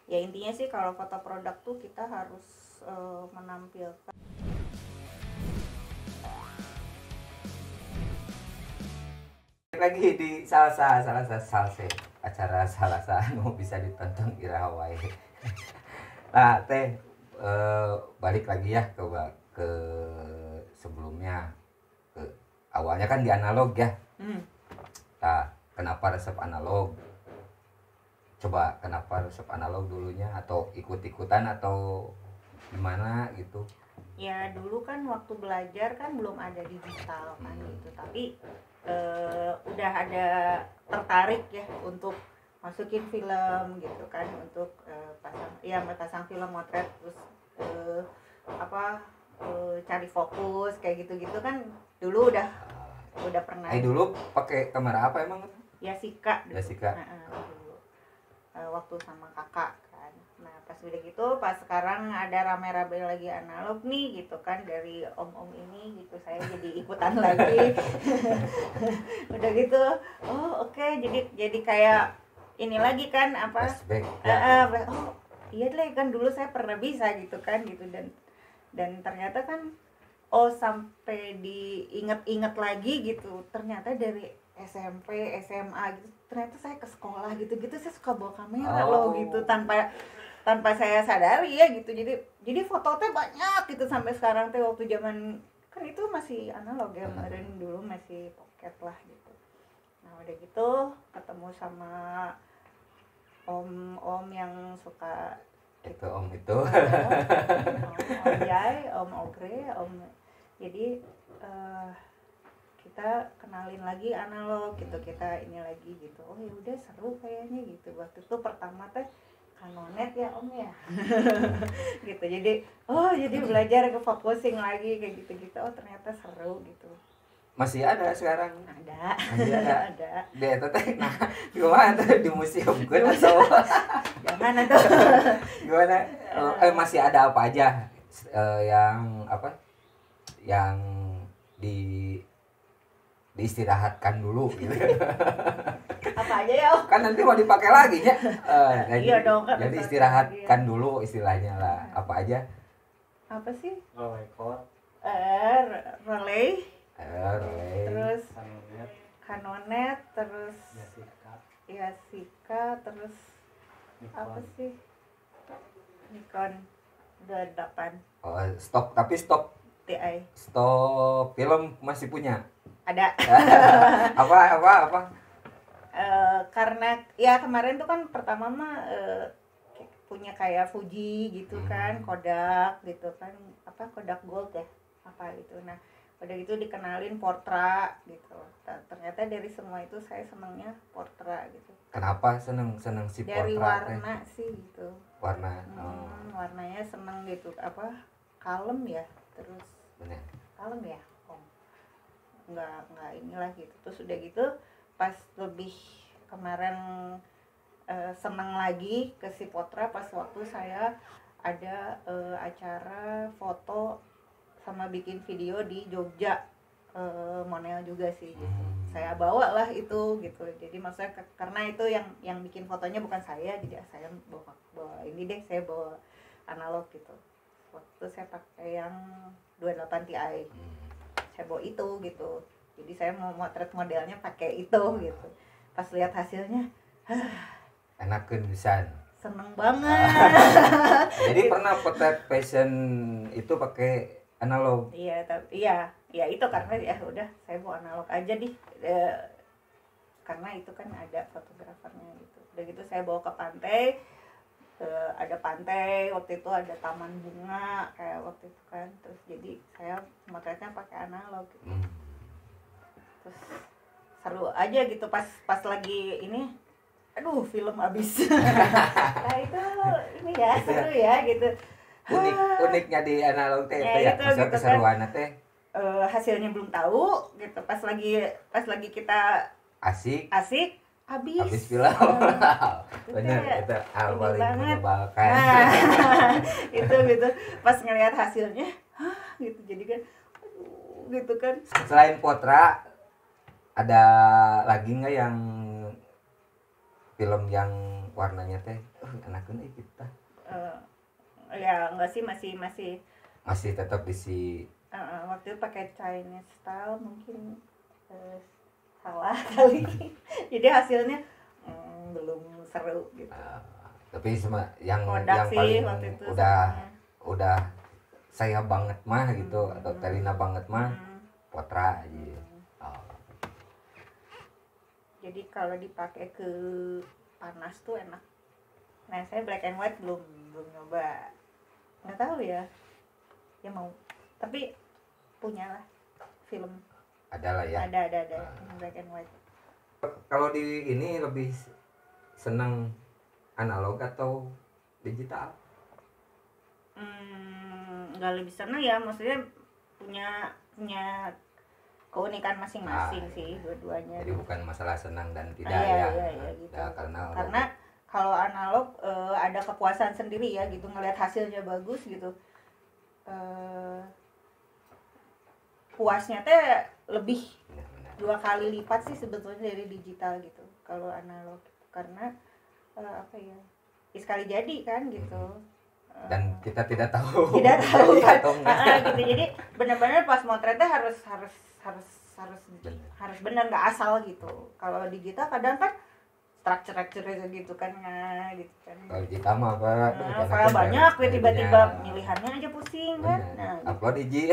Ya intinya sih kalau foto produk tuh kita harus menampilkan lagi di salsa acara salsa anu bisa ditonton iraha wae. Nah teh balik lagi ya ke sebelumnya, ke awalnya kan di analog ya. Nah kenapa resep analog, coba kenapa resep analog dulunya, atau ikut-ikutan atau gimana gitu? ya dulu kan waktu belajar kan belum ada digital kan gitu, tapi udah ada tertarik ya untuk masukin film gitu kan, untuk pasang film motret, terus apa cari fokus kayak gitu-gitu kan dulu udah pernah. Dulu pakai kamera apa emang? Yasika dulu. Yasika. Dulu waktu sama kakak kan. Nah pas udah gitu, pas sekarang ada rame-rame lagi analog nih gitu kan, dari om-om ini gitu saya jadi ikutan lagi. Udah gitu, oh oke, jadi kayak ini lagi kan apa? Flashback. Ya. Oh iya deh, kan dulu saya pernah bisa gitu kan gitu, dan ternyata kan sampai diinget-inget lagi gitu, ternyata dari SMP, SMA gitu, ternyata saya ke sekolah gitu-gitu saya suka bawa kamera loh gitu, tanpa saya sadari ya gitu. Jadi foto teh banyak gitu sampai sekarang teh. Waktu zaman kan itu masih analog ya, kemarin dulu masih pocket lah gitu. Nah udah gitu ketemu sama om yang suka Itu om itu. om Jai, om Ogre, jadi kita kenalin lagi analog gitu, kita ini lagi gitu. Oh ya udah seru kayaknya gitu. Waktu itu pertama teh Canonet ya om ya. Gitu. Jadi belajar ke focusing lagi kayak gitu-gitu. Oh ternyata seru gitu. Masih ada sekarang? Ada. Masih ada. Ada. Di eta teh nah gimana tuh, di museum kan atau jangan atau gimana? Masih ada apa aja yang apa? Yang di diistirahatkan dulu gitu. apa aja ya om? Kan nanti mau dipakai lagi ya. Iya dong kan. Jadi istirahatkan dulu istilahnya lah. Apa aja? Apa sih? Rekor. Relay. Relay. Terus Canonet, terus Yasika, terus Nikon. Apa sih? Nikon D8. Oh, stok, tapi stok TI. Stok film masih punya? Ada. apa? Karena ya kemarin tuh kan pertama mah punya kayak Fuji gitu kan, Kodak gitu kan, apa Kodak Gold ya, apa gitu. Nah udah gitu dikenalin Portra gitu. Ternyata dari semua itu saya senangnya Portra gitu. Kenapa seneng si Portra? Dari warna sih gitu. Warna. Warnanya seneng gitu, apa kalem ya, terus bener. Kalem ya om, nggak inilah gitu. Terus udah gitu pas lebih kemarin seneng lagi ke si Portra pas waktu saya ada acara foto sama bikin video di Jogja, Monel juga sih gitu. Saya bawa lah itu gitu. Jadi maksudnya karena itu yang bikin fotonya bukan saya, jadi saya bawa ini deh, saya bawa analog gitu. Waktu saya pakai yang 28 Ti, saya bawa itu gitu. Jadi saya mau motret modelnya pakai itu gitu. Pas lihat hasilnya, enakeun pisan. Seneng banget. Jadi pernah potret fashion itu pakai analog? Iya, tapi ya itu karena ya udah saya bawa analog aja di karena itu kan ada fotografernya gitu. Udah gitu saya bawa ke pantai, ada pantai waktu itu, ada taman bunga kayak waktu itu kan. Terus jadi saya motretnya pakai analog gitu. Terus seru aja gitu pas lagi ini, aduh film habis. Nah itu ini ya seru ya gitu. Uniknya di analog teh ya, ya, maksudnya gitu keseruannya teh. Hasilnya belum tahu gitu, pas lagi kita asik habis film. Bener, itu hal paling menyebalkan. Itu gitu pas ngelihat hasilnya gitu, jadi kan gitu kan. Selain Portra ada lagi nggak yang film yang warnanya teh anaknya kita ya enggak sih, masih tetap di waktu itu pakai Chinese style mungkin salah kali. Jadi hasilnya belum seru gitu. Tapi yang Kodak sih, paling waktu itu udah saya banget mah gitu atau Terina banget mah Potra aja. Jadi kalau dipakai ke panas tuh enak. Nah saya black and white belum nyoba, nggak tahu ya mau, tapi punyalah film ada lah ya, ada black and white. Kalau di ini lebih senang analog atau digital? Nggak lebih senang ya, maksudnya punya keunikan masing-masing sih dua-duanya. Jadi bukan masalah senang dan tidak ya gitu. Ya, karena kalau analog ada kepuasan sendiri ya gitu, ngelihat hasilnya bagus gitu, puasnya teh lebih benar. 2 kali lipat sih sebetulnya dari digital gitu kalau analog, karena apa ya, sekali jadi kan gitu. Dan kita tidak tahu kan atau gitu. Jadi benar-benar pas motretnya harus benar, nggak asal gitu. Kalau digital kadang kan structure gitu kan, gitu kan. Kalau digital mah apa? File banyak, tiba-tiba pilihannya aja pusing kan. Nah, gitu. Upload iji.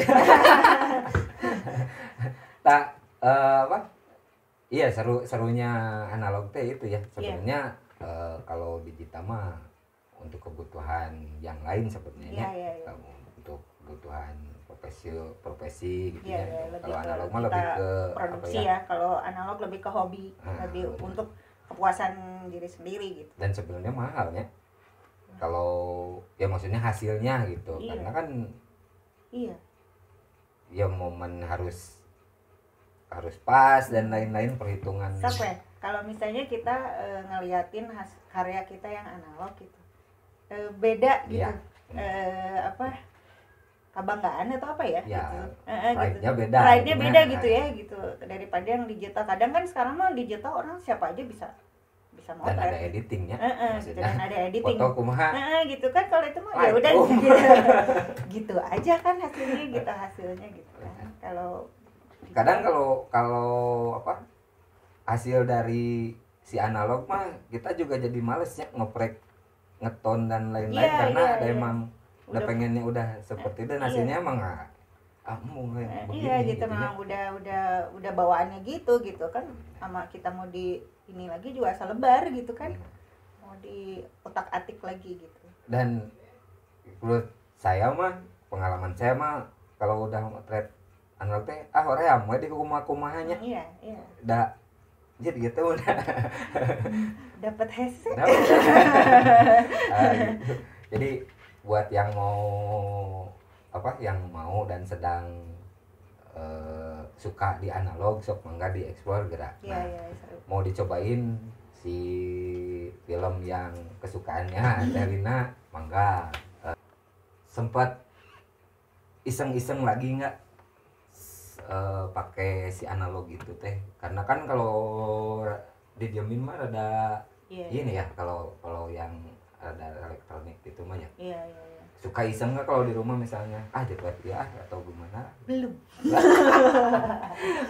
Tak apa? Iya, serunya analog teh itu ya. Sebenarnya kalau digital mah untuk kebutuhan yang lain sebenarnya. Untuk kebutuhan profesi gitu ya. Kalau analog mah lebih ke produksi ya. Kalau analog lebih ke hobi, lebih untuk kepuasan diri sendiri gitu. Dan sebenarnya mahal ya. Kalau ya maksudnya hasilnya gitu. Karena kan ya momen harus pas dan lain-lain perhitungan. Kalau misalnya kita ngeliatin karya kita yang analog gitu, beda gitu. Kebanggaan atau apa ya? Ya, gitu. Pride-nya beda. Pride-nya beda gitu ya gitu. Daripada yang digital. Kadang kan sekarang mah digital orang siapa aja bisa motret. Dan ada editingnya. Gitu, dan ada editing. Foto kumaha. Gitu kan, kalau itu mah ya udah gitu aja kan hasilnya gitu kan. Kalau kadang kalau apa? Hasil dari si analog mah kita juga jadi males ya ngeprek, ngeton dan lain-lain karena ada emang udah pengennya udah seperti itu, dan hasilnya emang begini gitu, memang udah bawaannya gitu kan, sama kita mau di ini lagi juga asal lebar gitu kan, mau di otak-atik lagi gitu. Dan menurut saya mah, pengalaman saya mah kalau udah motret analog teh hoream we di kumaha-kumahanya. Iya. Udah jadi gitu udah dapat headset. Jadi buat yang mau dan sedang suka di analog, sok mangga dieksplor gerak. Mau dicobain si film yang kesukaannya Terina, mangga. Sempat iseng-iseng lagi nggak pakai si analog itu teh, karena kan kalau didiemin mah ada ini ya, kalau yang ada elektronik gitu mah ya. Iya. Suka iseng nggak kalau di rumah misalnya jepret ya atau gimana? Belum.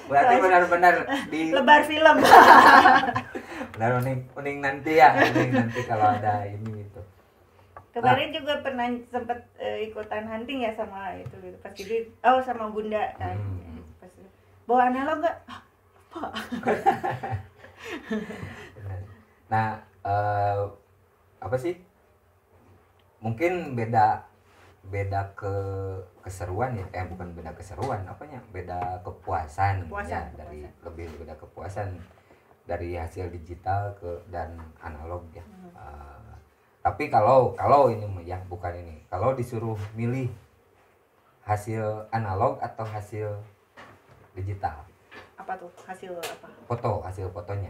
Berarti benar-benar di lebar film. Benar, uning nanti kalau ada ini gitu. Kemarin juga pernah sempat ikutan hunting ya sama itu gitu. Pas jadi sama Bunda kan. Pas bawa analog nggak? Apa? Nah, apa sih? Mungkin beda keseruan ya, bukan beda keseruan, beda kepuasan ya, dari lebih beda kepuasan dari hasil digital dan analog ya. Tapi kalau ini ya bukan ini, kalau disuruh milih hasil analog atau hasil digital, apa tuh hasil apa? Hasil fotonya.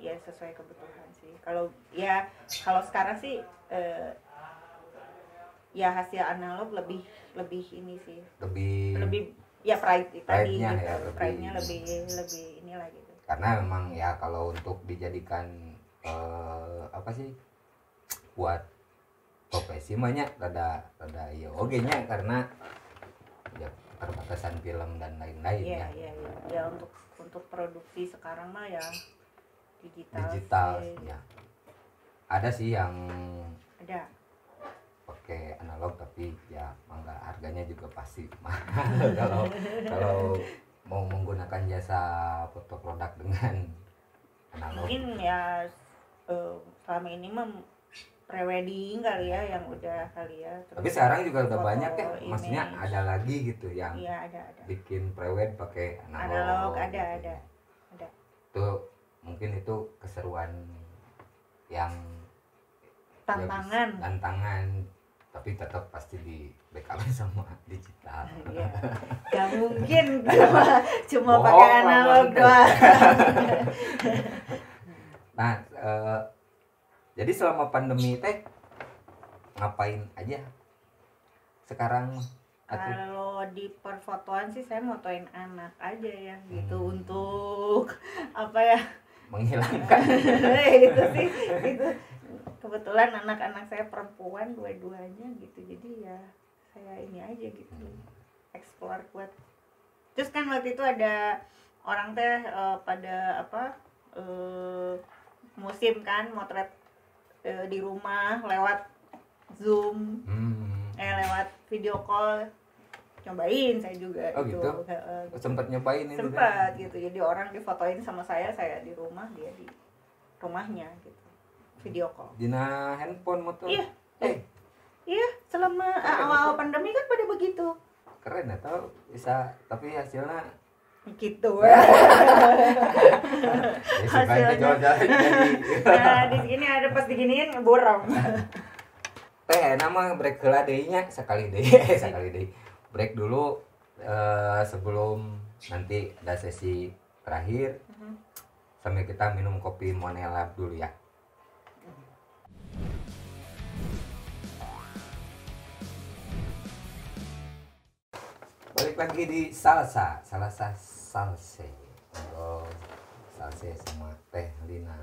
Ya sesuai kebutuhan sih. Kalau sekarang sih ya hasil analog lebih ini sih. Lebih ya pride tadi gitu. Ya, pride-nya lebih inilah gitu. Karena memang ya kalau untuk dijadikan apa sih? buat profesi banyak rada ya oge nya karena ya keterbatasan film dan lain-lain Iya, ya. Ya untuk produksi sekarang mah ya Digital sih. ya. Ada sih yang Ada. pakai analog tapi ya mangga harganya juga pasti mahal kalau mau menggunakan jasa foto produk dengan analog. Mungkin ya selama ini mah prewedding kali ya yang udah kali ya. Tapi sekarang juga udah foto, banyak ya, maksudnya image. ada lagi gitu yang Iya, ada. bikin prewed pakai Analog analog. ada. Itu mungkin itu keseruan yang Tantangan. ya, tantangan tapi tetap pasti di backup sama digital. Iya. Gak mungkin cuma Bohong pakai lah, analog Bang. doang. Nah, jadi selama pandemi teh ngapain aja sekarang? Kalau di perfotoan sih saya motoin anak aja ya gitu untuk apa ya? Menghilangkan. Itu sih itu kebetulan anak-anak saya perempuan dua-duanya gitu, jadi ya saya ini aja gitu explore buat. Terus kan waktu itu ada orang teh pada apa musim kan motret di rumah lewat Zoom, lewat video call, cobain saya juga Oh gitu. Sempat nyobain ini Sempat gitu, jadi orang difotoin sama saya di rumah, dia di rumahnya gitu, video call. Dina handphone motor. Iya. Iya, selama awal pandemi kan pada begitu. Keren atau bisa, tapi hasilnya Gitu. hasilnya jalan-jalan jadi. Nah, di sini ada pas diginiin ngeborong. Nama break heula deui nya sekali deui sekali deui. Break dulu sebelum nanti ada sesi terakhir. Sambil kita minum kopi Monella dulu ya. Balik lagi di salsa salse. Oh, salse sama Teh Lina.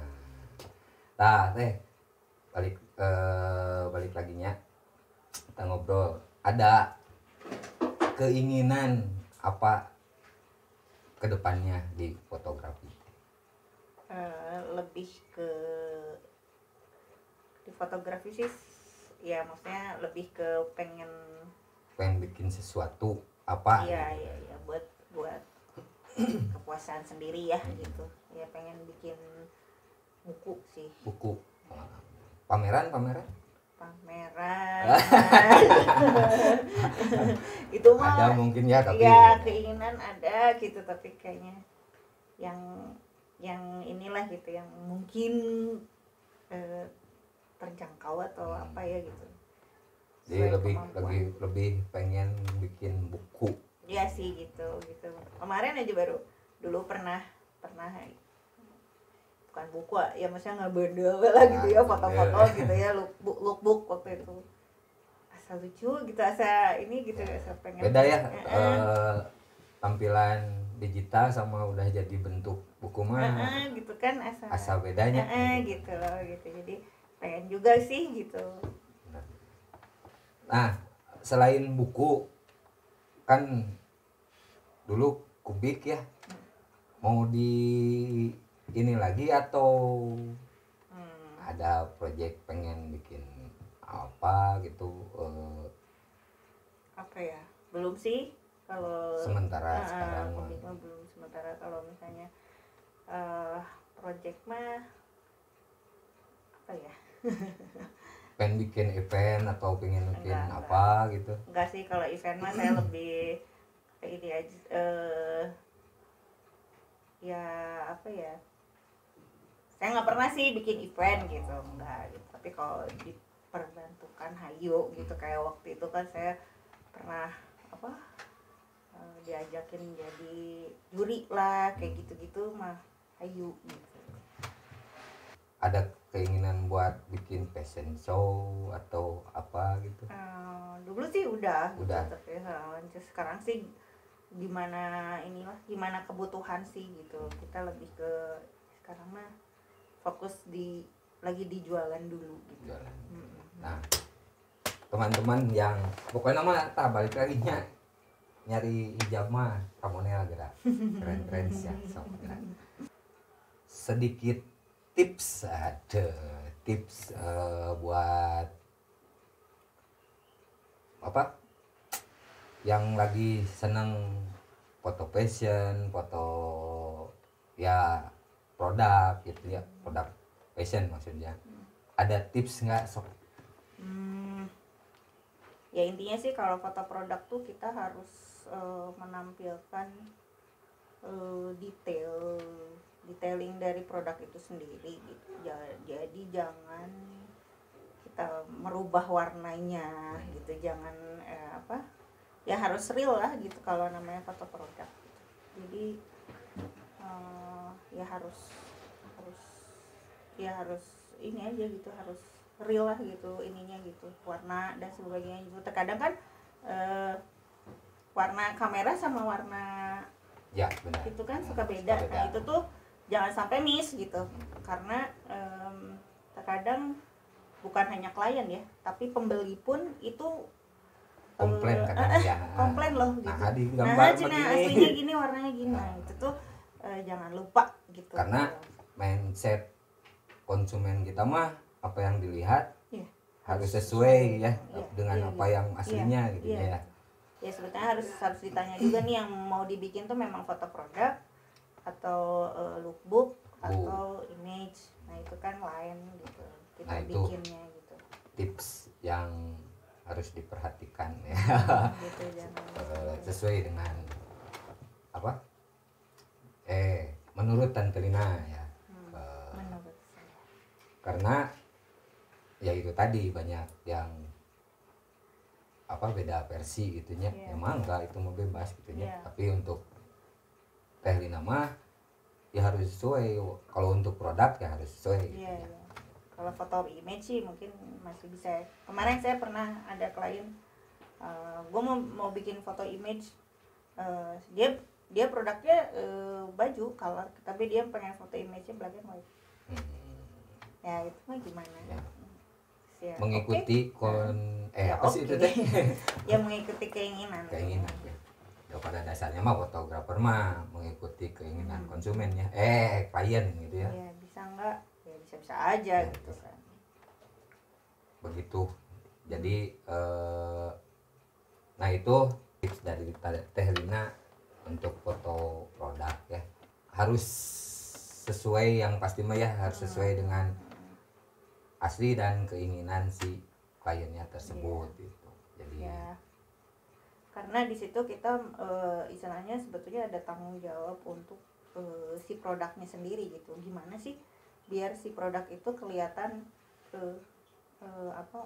Nah, Teh balik laginya kita ngobrol. Ada keinginan apa kedepannya di fotografi? Lebih ke di fotografi sih ya, maksudnya lebih ke pengen bikin sesuatu apa? iya buat kepuasan sendiri ya gitu ya, pengen bikin buku sih, Buku. Pameran itu mah ada mungkin ya, tapi ya keinginan ada gitu, tapi kayaknya yang inilah gitu yang mungkin terjangkau atau apa ya gitu. jadi Sesuai lebih pengen bikin buku. Iya sih gitu. Kemarin aja dulu pernah bukan buku ya, maksudnya ngebandel lah gitu ya, foto-foto gitu ya, lookbook waktu itu. Asa lucu gitu, asa ini gitu, asa pengen. Beda ya tampilan digital sama udah jadi bentuk buku mah. Gitu kan Asa bedanya. gitu loh gitu. Jadi pengen juga sih gitu. Nah, selain buku kan dulu Kubik ya, mau di ini lagi atau ada proyek pengen bikin apa gitu? Apa ya, belum sih kalau Sementara sekarang Kubik mah belum sementara. Kalau misalnya project mah apa ya, pengen bikin event atau pengen bikin Enggak. apa gitu? enggak sih, kalau event mah saya lebih ini aja, ya apa ya, saya nggak pernah sih bikin event gitu, enggak gitu. Tapi kalau diperbantukan hayu gitu, kayak waktu itu kan saya pernah apa diajakin jadi juri lah kayak gitu mah hayu gitu. Ada keinginan buat bikin fashion show atau apa gitu? Dulu sih udah. Udah. Tapi sekarang sih gimana kebutuhan sih gitu. Kita lebih ke sekarang mah fokus lagi di jualan dulu gitu. Jualan. teman-teman yang pokoknya mah tak balik lagi nyari hijab mah kamonel gerak keren-keren ya sok gerak. Sedikit tips ada tips buat apa yang lagi seneng foto fashion, foto ya produk gitu ya, produk fashion maksudnya. Ada tips nggak sok? Ya intinya sih kalau foto produk tuh kita harus menampilkan detailing dari produk itu sendiri gitu. Jadi jangan kita merubah warnanya gitu, jangan ya harus real lah gitu kalau namanya foto produk gitu. Jadi harus ini aja gitu, harus real lah gitu ininya gitu, warna dan sebagainya gitu. Terkadang kan warna kamera sama warna ya benar itu kan suka beda. Nah itu tuh jangan sampai miss gitu, karena terkadang bukan hanya klien ya, tapi pembeli pun itu komplain kadang ya komplain loh gitu. Nah di gambar aslinya gini warnanya gini. Nah itu tuh jangan lupa gitu, karena mindset konsumen kita mah apa yang dilihat harus sesuai ya dengan apa yang aslinya gitu ya. Ya sebetulnya harus ditanya juga nih yang mau dibikin tuh memang foto produk atau lookbook atau image. Nah itu kan lain gitu kita bikinnya gitu. Tips yang harus diperhatikan ya. Gitu, sesuai dengan apa? Menurut Tante Lina ya. Menurut saya. Karena ya itu tadi banyak yang beda versi gitunya. Emang enggak, itu mau bebas gitunya. Tapi untuk Teh Lina mah ya harus sesuai. Kalau untuk produk ya harus sesuai gitu ya. Kalau foto image sih mungkin masih bisa. Kemarin saya pernah ada klien, gue mau bikin foto image, dia produknya baju color, tapi dia pengen foto image-nya black and white. Ya itu mah gimana? Ya, mengikuti apa sih itu teh? Ya mengikuti keinginan. Pada dasarnya mah fotografer mah mengikuti keinginan konsumen ya, klien gitu ya. Iya, bisa enggak? Ya bisa-bisa aja ya, gitu kan. Begitu. Jadi nah itu tips dari Teh Lina untuk foto produk ya. Harus sesuai, yang pasti mah ya harus sesuai dengan asli dan keinginan si kliennya tersebut gitu. Jadi karena di situ kita istilahnya sebetulnya ada tanggung jawab untuk si produknya sendiri gitu. Gimana sih biar si produk itu kelihatan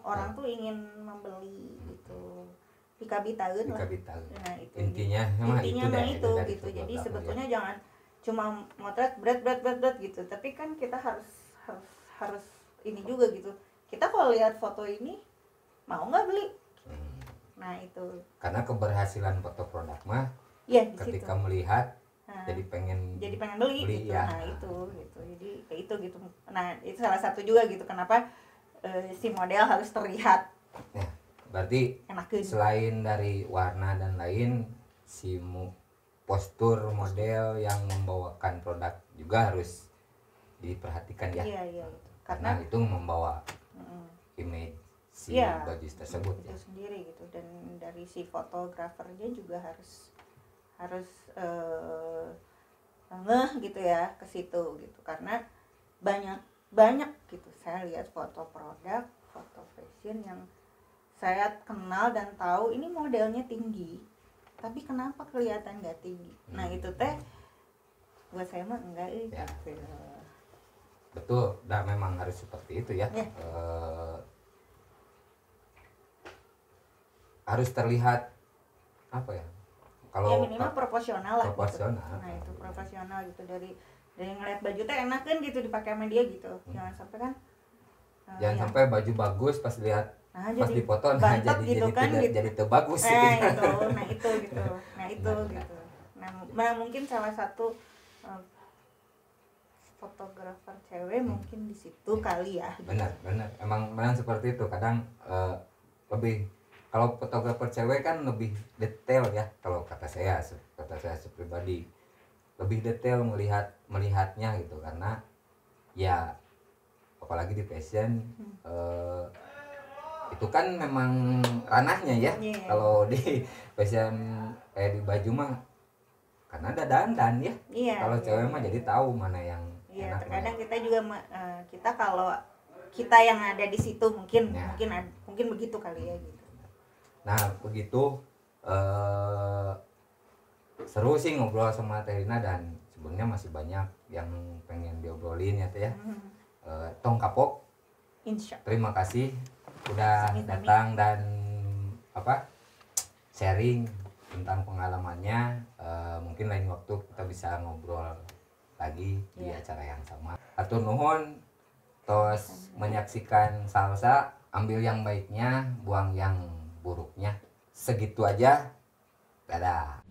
orang tuh ingin membeli gitu. Dikabitaeun lah. Nah, itu intinya mah itu gitu. Jadi sebetulnya jangan cuma motret berat gitu. Tapi kan kita harus ini juga gitu. Kita kalau lihat foto ini mau nggak beli? Nah itu. Karena keberhasilan foto produk mah ketika situ. Melihat jadi pengen beli gitu. Ya. Nah itu gitu. Jadi kayak itu gitu. Nah itu salah satu juga gitu kenapa si model harus terlihat. Ya, berarti enakin. Selain dari warna dan lain, si postur model yang membawakan produk juga harus diperhatikan ya. Iya. Karena itu membawa image si baju tersebut itu sendiri gitu. Dan dari si fotografernya juga harus ngeh gitu ya ke situ gitu. Karena banyak gitu saya lihat foto produk, foto fashion yang saya kenal dan tahu ini modelnya tinggi, tapi kenapa kelihatan nggak tinggi? Nah itu teh buat saya mah enggak gitu. Betul, memang harus seperti itu ya. Harus terlihat apa ya? Kalau minimal proporsional lah. Proporsional. Gitu. Nah itu profesional gitu, dari ngeliat baju teh enak kan gitu dipakai sama dia gitu. Jangan sampai kan. Jangan sampai baju bagus pas lihat pas dipoto jadi terbagus gitu. Nah itu gitu. Nah mungkin salah satu fotografer cewek mungkin di situ kali ya. Benar. Emang seperti itu. Kadang lebih, kalau fotografer cewek kan lebih detail ya, kalau kata saya pribadi lebih detail melihatnya gitu, karena ya apalagi di fashion itu kan memang ranahnya ya. Kalau di fashion kayak di baju mah karena ada dandan ya. Kalau cewek mah jadi tahu mana yang Iya, enak. Terkadang kita juga kita kalau kita yang ada di situ mungkin begitu kali ya gitu. Nah begitu seru sih ngobrol sama Terina, dan sebenarnya masih banyak yang pengen diobrolin ya Teh ya. Tong kapok. Terima kasih udah datang dan sharing tentang pengalamannya. Mungkin lain waktu kita bisa ngobrol lagi di acara yang sama. Atur nuhun, tos menyaksikan salsa, ambil yang baiknya, buang yang buruknya. Segitu aja. Dadah.